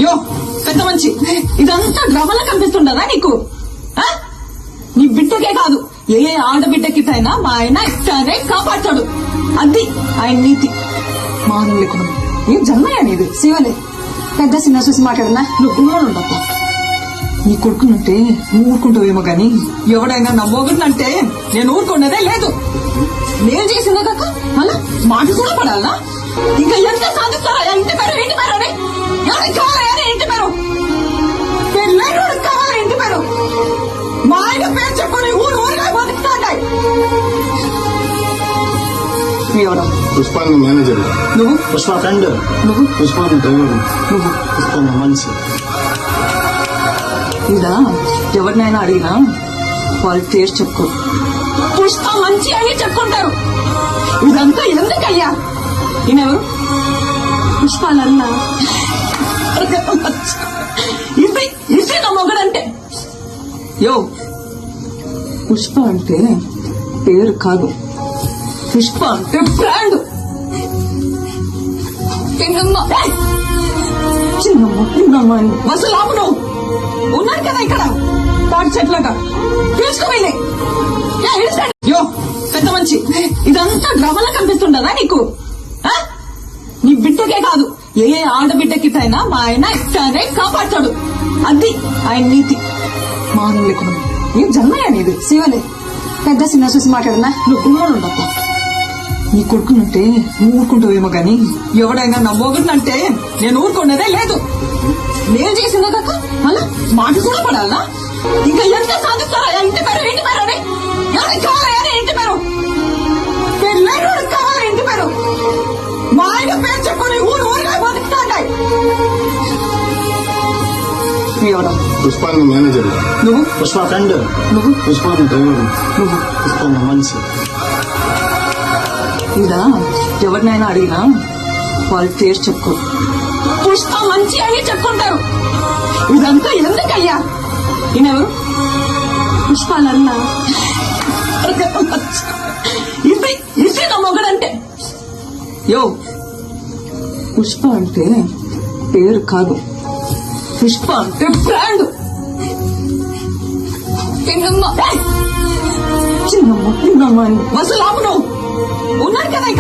యో పెద్ద మంచి ఇదంతా డ్రామాలా కనిపిస్తుండదా నీకు? నీ బిడ్డకే కాదు, ఏ ఆడబిడ్డకిటైనా మా ఆయన ఇట్లానే కాపాడతాడు. అది ఆయన నీతి. మానవ లేకుండా ఏం జన్మయ్యా నీది? శివలే పెద్ద సినిమా చూసి మాట్లాడున్నా. నువ్వు గుమ్మలు ఉండప్ప. నీ కొడుకునంటే నువ్వు ఊరుకుంటావేమో గాని ఎవడైనా నా మొగుడినంటే నేను ఊరుకున్నదే లేదు. నేను చేసిందే కాక అలా మాట కూడా పడాలా? ఇంకా ఎంత సాధిస్తారా? ఇంటి పేరు ఇంటి పేరు అని ఎవరికి కావాలని ఇంటి పేరు కావాలి. ఇంటి పేరు మా ఆయన పేరు చెప్పుకొని ఊరు ఊరిగా బతుకుతాయి. ఎవరు? పుష్పాన్ని మేనేజర్. నువ్వు? పుష్ప ఫ్రెండ్. నువ్వు? పుష్పాన్ని డ్రైవర్. నువ్వు? పుష్పాన్ని మనిషి. ఇలా ఎవరినైనా అడిగినా వాళ్ళ పేరు చెప్పుకో. పుష్ప మంచి అని చెప్పుకుంటారు. ఇదంతా ఎందుకయ్యా? ఈయనెవరు? పుష్పాలన్నా ఇది నా మొగడంటే. యో పుష్ప అంటే పేరు కాదు, పుష్ప అంటే బ్రాండ్. చిన్నమ్మ అసలు ఆపు. నువ్వు ఉన్నారు కదా ఇక్కడ తాటి చెట్లగా తీసుకోవాలి. యో పెద్ద మంచి ఇదంతా డ్రామాలా కనిపిస్తుండదా నీకు? నీ బిడ్డకే కాదు, ఏ ఆడబిడ్డకిటైనా మా ఆయన ఇట్లానే కాపాడతాడు. అది ఆయన నీతి. మానవ లేకుండా ఏం జన్మయ్యా నీది? శివలే పెద్ద సినిమా చూసి మాట్లాడున్నా. నువ్వు గుమ్మలు ఉండప్ప. నీ కొడుకునంటే నువ్వు ఊరుకుంటావేమో గాని ఎవడైనా నా మొగుడినంటే నేను ఊరుకున్నదే లేదు. నేను చేసిందే కాక అలా మాట కూడా పడాలా? ఇంకా ఎంత సాధిస్తారా? ఇంటి పేరు ఇంటి పేరు అని ఎవరికి కావాలని ఇంటి పేరు కావాలి. ఇంటి పేరు మా ఆయన పేరు చెప్పుకొని ఊరు ఊరిగా బతుకుతాయి. ఎవరు? పుష్పాన్ని మేనేజర్. నువ్వు? పుష్ప ఫ్రెండ్. నువ్వు? పుష్పాన్ని డ్రైవర్. నువ్వు? పుష్పాన్ని మనిషి. ఇలా ఎవరినైనా అడిగినా వాళ్ళ పేరు చెప్పుకో. పుష్ప మంచి అని చెప్పుకుంటారు. ఇదంతా ఎందుకయ్యా? ఈయనెవరు? పుష్పాలన్నా ఇది నా మొగడంటే. యో పుష్ప అంటే పేరు కాదు, పుష్ప అంటే బ్రాండ్. చిన్నమ్మ అసలు ఆపు. నువ్వు ఉన్నారు కదా ఇక్కడ